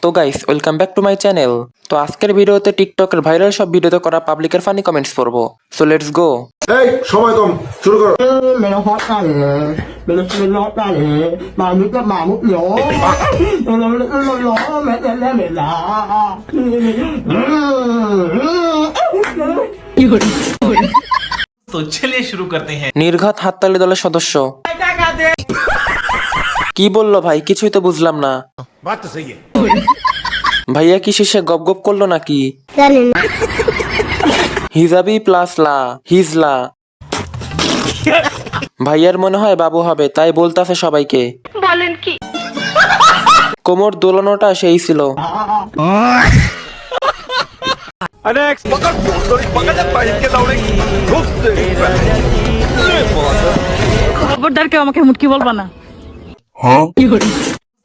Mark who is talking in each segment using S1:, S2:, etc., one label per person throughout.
S1: তো guys welcome back to my channel. তো আজকের ভিডিওতে টিকটকের ভাইরাল সব ভিডিওতে করা পাবলিকের ফানি কমেন্টস পড়বো। So let's go.
S2: এই সময় কম, শুরু করো।
S3: Meno hot meno hot mamut yo.
S4: तो चलिए शुरू करते हैं।
S1: নির্ঘাত হাততালি দলের সদস্য কি বললো ভাই? কিছুই তো বুঝলাম না।
S2: বাত তো সহি
S1: ভাইয়া কি শেষে গপ গপ করলো নাকি? হিজাবি প্লাস লা হিজলা। ভাইয়ার মনে হয় বাবু হবে, তাই বলতাছে সবাইকে।
S5: বলেন কি?
S1: কোমর দোলানোটা সেই ছিল।
S5: খবরদার কেউ আমাকে মুটকি বলবা না।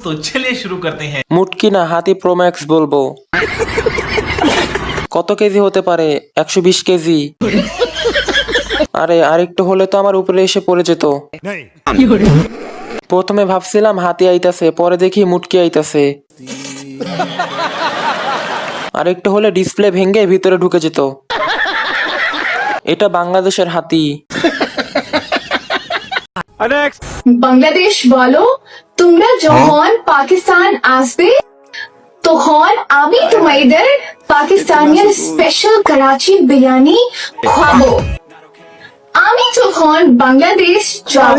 S4: तो चलिए शुरू करते हैं।
S1: মুটকি না, হাতি প্রোম্যাক্স বলবো। কত কেজি হতে পারে? 120 কেজি। আরে আরেকটু হলে তো আমার উপরে এসে পড়ে যেত। প্রথমে ভাবছিলাম হাতি আইতাছে, পরে দেখি মুটকি আইতাছে। আরেকটু হলে ডিসপ্লে ভেঙে ভিতরে ঢুকে যেত। এটা বাংলাদেশের হাতি।
S6: বাংলাদেশ বলো, তোমরা যখন পাকিস্তান আসবে তখন আমি তোমাদের পাকিস্তানের স্পেশাল করাচি বিরিয়ানি খাবো। আমি যখন বাংলাদেশ যাব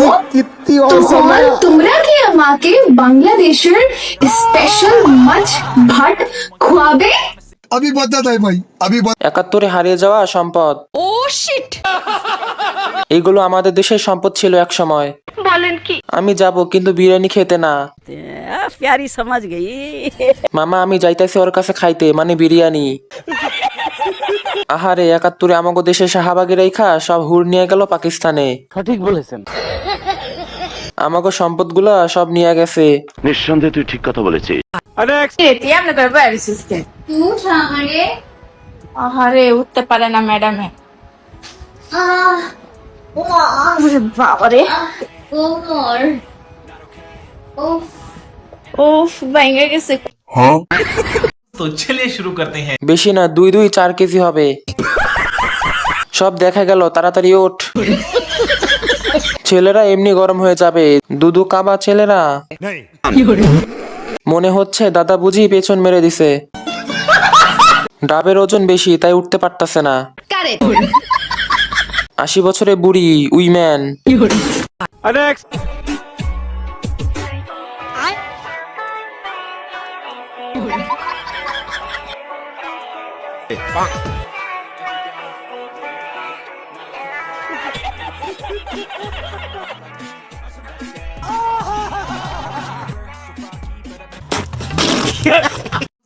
S6: তখন তোমরা কি আমাকে বাংলাদেশের স্পেশাল মাছ ভাত খাওয়াবে?
S2: अभी बता है भाई, अभी
S1: 71-এ হারিয়ে যাওয়া সম্পদ।
S5: ও শিট!
S1: এগুলো আমাদের দেশের সম্পদ ছিল এক সময়।
S5: বলেন কি?
S1: আমি যাব কিন্তু বিরিয়ানি খেতে না।
S5: প্যারি সমাজ গই।
S1: মামা আমি যাইতাছি ওর কাছে খাইতে, মানে বিরিয়ানি। আহারে 71-এ আমাগো দেশে শাহবাগের রেখা সব হুর নিয়ে গেল পাকিস্তানে।
S7: সঠিক বলেছেন।
S1: আমাগো সম্পদগুলা সব নিয়ে গেছে।
S8: নিঃসন্দেহে তুই ঠিক কথা বলেছিস।
S9: আহারে উঠতে পারে না ম্যাডামে। বাবারে উফ ভেঙে গেছে।
S4: तो चलिए शुरू करते हैं।
S1: বেশি না, 2-4 কেজি হবে। সব দেখা গেল, তাড়াতাড়ি ওঠ। ছেলেরা এমনি গরম হয়ে যাবে। দুদু কাবা ছেলেরা। মনে হচ্ছে দাদা বুঝি পেছন মেরে দিছে। ডাবের ওজন বেশি, তাই উঠতে পারতাছে না। 80 বছরে বুড়ি উইম্যান।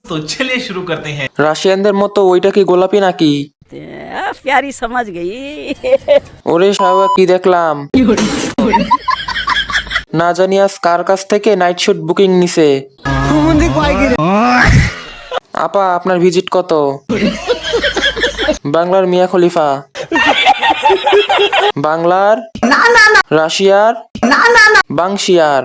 S4: तो चलिए शुरू करते हैं।
S1: রাশিয়ানদের মতো ওইটা কি গোলাপি নাকি?
S5: প্যারি সমাজ গই।
S1: ওরে শাহবা কি দেখলাম? না জানি আজ কার কাছ থেকে নাইট শুট বুকিং নিছে। আপা আপনার ভিজিট কত? বাংলার মিয়া খলিফা। বাংলার রাশিয়ার বাংশিয়ার।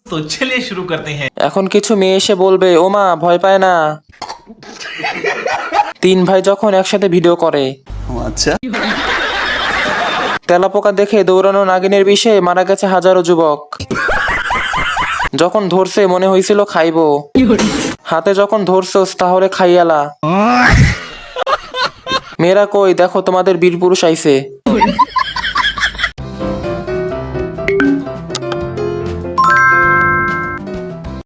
S4: तो चलिए शुरू करते हैं।
S1: এখন কিছু মেয়ে এসে বলবে ও মা ভয় পায় না। 3 ভাই যখন একসাথে ভিডিও করে।
S8: আচ্ছা
S1: তেলাপোকা দেখে দৌড়ানো নাগিনের বিষে মারা গেছে হাজারো যুবক। যখন ধরছে মনে হয়েছিল খাইবো, হাতে যখন ধরছোস তাহলে খাইয়ালা। মেয়েরা কই দেখো তোমাদের বীর পুরুষ আইছে।